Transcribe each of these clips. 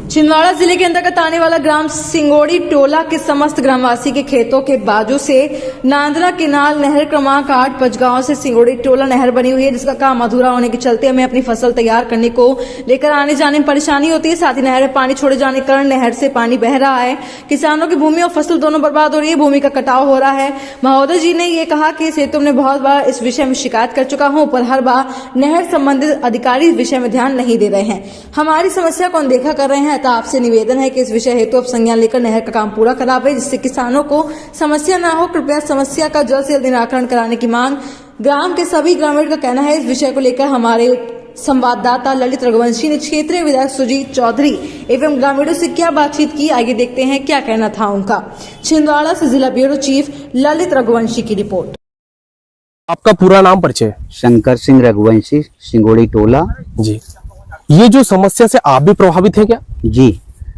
छिंदवाड़ा जिले के अंतर्गत आने वाला ग्राम सिंगोड़ी टोला के समस्त ग्रामवासी के खेतों के बाजू से नांदरा केनाल नहर क्रमांक 8 पचगांव से सिंगोड़ी टोला नहर बनी हुई है, जिसका काम अधूरा होने के चलते हमें अपनी फसल तैयार करने को लेकर आने जाने में परेशानी होती है। साथ ही नहर में पानी छोड़े जाने के कारण नहर से पानी बह रहा है, किसानों की भूमि और फसल दोनों बर्बाद हो रही है, भूमि का कटाव हो रहा है। महोदय जी ने ये कहा कि इस हेतु ने बहुत बार इस विषय में शिकायत कर चुका हूँ, पर हर बार नहर संबंधित अधिकारी इस विषय में ध्यान नहीं दे रहे हैं, हमारी समस्या को अनदेखा कर रहे हैं। आपसे निवेदन है कि इस विषय हेतु अब संज्ञान लेकर नहर का काम पूरा करावे, जिससे किसानों को समस्या न हो। कृपया समस्या का जल्द से जल्द निराकरण कराने की मांग ग्राम के सभी ग्रामीण का कहना है। इस विषय को लेकर हमारे संवाददाता ललित रघुवंशी ने क्षेत्रीय विधायक सुजीत चौधरी एवं ग्रामीणों से क्या बातचीत की, आगे देखते हैं क्या कहना था उनका। छिंदवाड़ा से जिला ब्यूरो चीफ ललित रघुवंशी की रिपोर्ट। आपका पूरा नाम परिचय? शंकर सिंह रघुवंशी, सिंगोड़ी टोला। जी, ये जो समस्या से आप भी प्रभावित हैं क्या? जी,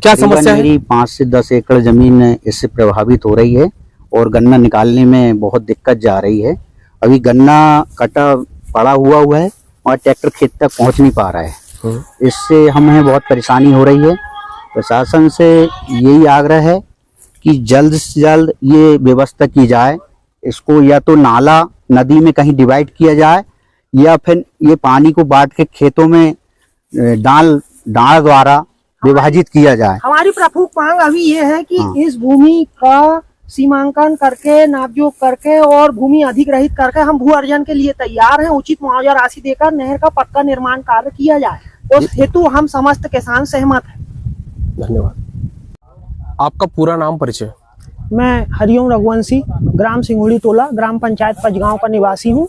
क्या समस्या है? मेरी 5 से 10 एकड़ जमीन इससे प्रभावित हो रही है और गन्ना निकालने में बहुत दिक्कत जा रही है। अभी गन्ना कटा पड़ा हुआ है और ट्रैक्टर खेत तक पहुंच नहीं पा रहा है। इससे हमें बहुत परेशानी हो रही है। प्रशासन से यही आग्रह है कि जल्द से जल्द ये व्यवस्था की जाए, इसको या तो नाला नदी में कहीं डिवाइड किया जाए या फिर ये पानी को बांट के खेतों में डाल द्वारा विभाजित किया जाए। हमारी प्रमुख मांग अभी ये है कि इस भूमि का सीमांकन करके, नापजोख करके और भूमि अधिग्रहित करके हम भू अर्जन के लिए तैयार हैं। उचित मुआवजा राशि देकर नहर का पक्का निर्माण कार्य किया जाए। उस हेतु हम समस्त किसान सहमत हैं। धन्यवाद। आपका पूरा नाम परिचय? मैं हरिओम रघुवंशी, ग्राम सिंगोड़ी टोला, ग्राम पंचायत पचगांव का निवासी हूँ।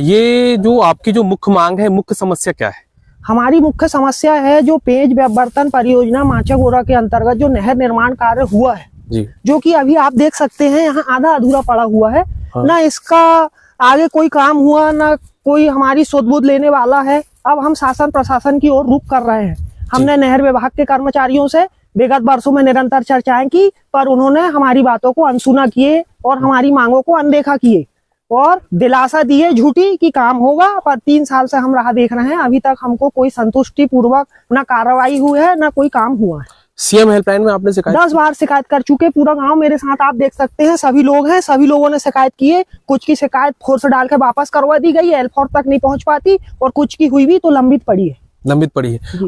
ये जो आपकी जो मुख्य मांग है, मुख्य समस्या क्या है? हमारी मुख्य समस्या है जो पेज बर्तन परियोजना माचागोरा के अंतर्गत जो नहर निर्माण कार्य हुआ है जी, जो कि अभी आप देख सकते हैं यहाँ आधा अधूरा पड़ा हुआ है। ना इसका आगे कोई काम हुआ, ना कोई हमारी सुध-बुध लेने वाला है। अब हम शासन प्रशासन की ओर रुख कर रहे हैं। हमने नहर विभाग के कर्मचारियों से विगत वर्षों में निरंतर चर्चाएं की, पर उन्होंने हमारी बातों को अनसुना किए और हमारी मांगों को अनदेखा किए और दिलासा दिए झूठी कि काम होगा। पर 3 साल से हम राह देख रहे हैं, अभी तक हमको कोई संतुष्टि पूर्वक न कार्रवाई हुई है, न कोई काम हुआ है। सीएम हेल्पलाइन में आपने शिकायत? 10 बार शिकायत कर चुके। पूरा गांव मेरे साथ आप देख सकते हैं, सभी लोग हैं, सभी लोगों ने शिकायत की है। कुछ की शिकायत फोर्स डाल के वापस करवा दी गई है, L4 तक नहीं पहुंच पाती, और कुछ की हुई भी तो लंबित पड़ी है।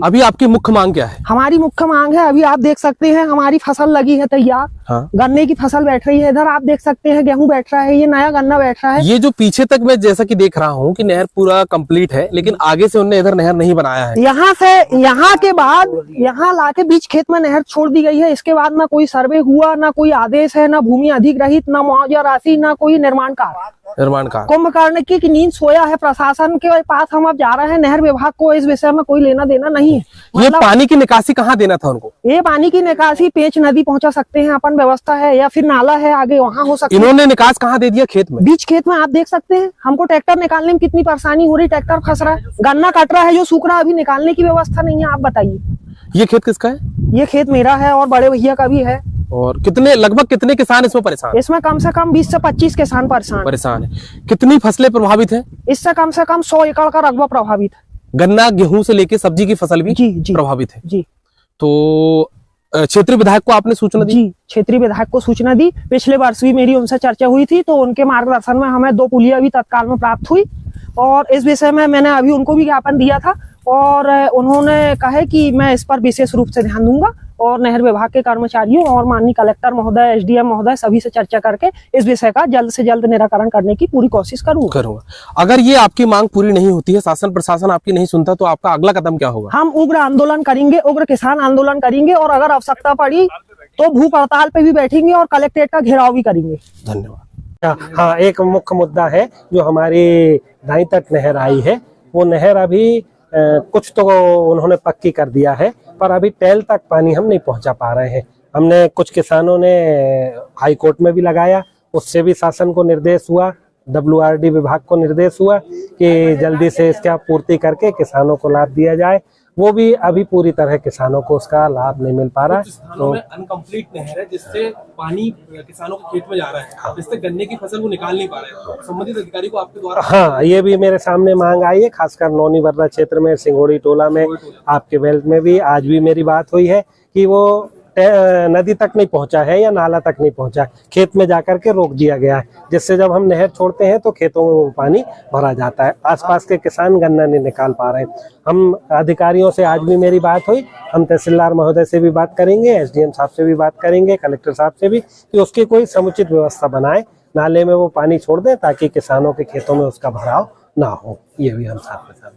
अभी आपकी मुख्य मांग क्या है? हमारी मुख्य मांग है, अभी आप देख सकते हैं हमारी फसल लगी है तैयार। गन्ने की फसल बैठ रही है, इधर आप देख सकते हैं गेहूं बैठ रहा है, ये नया गन्ना बैठ रहा है। ये जो पीछे तक मैं जैसा कि देख रहा हूँ कि नहर पूरा कंप्लीट है, लेकिन आगे से उन्होंने इधर नहर नहीं बनाया है। यहाँ से यहाँ के बाद यहाँ लाके बीच खेत में नहर छोड़ दी गई है। इसके बाद ना कोई सर्वे हुआ, ना कोई आदेश है, ना भूमि अधिग्रहित, ना मुआवजा राशि, ना कोई निर्माण कार्य। कुंभकर्ण की नींद सोया है प्रशासन के पास। हम अब जा रहे हैं, नहर विभाग को इस विषय में कोई लेना देना नहीं है। ये पानी की निकासी कहाँ देना था उनको? ये पानी की निकासी पेंच नदी पहुंचा सकते हैं, अपन व्यवस्था है, या फिर नाला है आगे वहाँ हो सकता है। इन्होंने निकास कहाँ दे दिया? खेत में, बीच खेत में आप देख सकते हैं। हमको ट्रैक्टर निकालने में कितनी परेशानी हो रही, ट्रैक्टर फंस रहा है, गन्ना कट रहा है जो सूख रहा है, अभी निकालने की व्यवस्था नहीं है। आप बताइए, ये खेत किसका है? ये खेत मेरा है और बड़े भैया का भी है। और लगभग कितने किसान इसमें परेशान? इसमें कम से कम 20 से 25 किसान परेशान है। कितनी फसलें प्रभावित हैं? इससे कम से कम 100 एकड़ का रकबा प्रभावित है। गन्ना, गेहूं से लेके सब्जी की फसल भी जी प्रभावित है। जी। तो क्षेत्रीय विधायक को आपने सूचना दी? जी, क्षेत्रीय विधायक को सूचना दी। पिछले वर्ष भी मेरी उनसे चर्चा हुई थी, तो उनके मार्गदर्शन में हमें 2 पुलिया भी तत्काल में प्राप्त हुई और इस विषय में मैंने अभी उनको भी ज्ञापन दिया था और उन्होंने कहा कि मैं इस पर विशेष रूप से ध्यान दूंगा और नहर विभाग के कर्मचारियों और माननीय कलेक्टर महोदय, SDM महोदय सभी से चर्चा करके इस विषय का जल्द से जल्द निराकरण करने की पूरी कोशिश करूंगा। अगर ये आपकी मांग पूरी नहीं होती है, शासन प्रशासन आपकी नहीं सुनता, तो आपका अगला कदम क्या होगा? हम उग्र आंदोलन करेंगे, उग्र किसान आंदोलन करेंगे और अगर आवश्यकता पड़ी तो भूख हड़ताल पे भी बैठेंगे और कलेक्ट्रेट का घेराव भी करेंगे। धन्यवाद। हाँ, एक मुख्य मुद्दा है जो हमारी दाई तक नहर आई है, वो नहर अभी कुछ तो उन्होंने पक्की कर दिया है, पर अभी टेल तक पानी हम नहीं पहुंचा पा रहे हैं। हमने कुछ किसानों ने हाई कोर्ट में भी लगाया, उससे भी शासन को निर्देश हुआ, WRD विभाग को निर्देश हुआ कि जल्दी से इसका पूर्ति करके किसानों को लाभ दिया जाए। वो भी अभी पूरी तरह किसानों को उसका लाभ नहीं मिल पा रहा है। स्थानों में अनकम्प्लीट नहर है जिससे पानी किसानों के खेत में जा रहा है, जिससे गन्ने की फसल वो निकाल नहीं पा रहे हैं। संबंधित अधिकारी को आपके द्वारा हाँ, ये भी मेरे सामने मांग आई है, खासकर नौनी वर्रा क्षेत्र में, सिंगोड़ी टोला में, आपके बेल्ट में भी आज भी मेरी बात हुई है कि वो नदी तक नहीं पहुंचा है या नाला तक नहीं पहुंचा, खेत में जाकर के रोक दिया गया है, जिससे जब हम नहर छोड़ते हैं तो खेतों में वो पानी भरा जाता है। आसपास के किसान गन्ना नहीं निकाल पा रहे हैं। हम अधिकारियों से आज भी मेरी बात हुई, हम तहसीलदार महोदय से भी बात करेंगे, एसडीएम साहब से भी बात करेंगे, कलेक्टर साहब से भी, कि उसकी कोई समुचित व्यवस्था बनाए, नाले में वो पानी छोड़ दें ताकि किसानों के खेतों में उसका भराव ना हो। ये भी हम साथ में साथ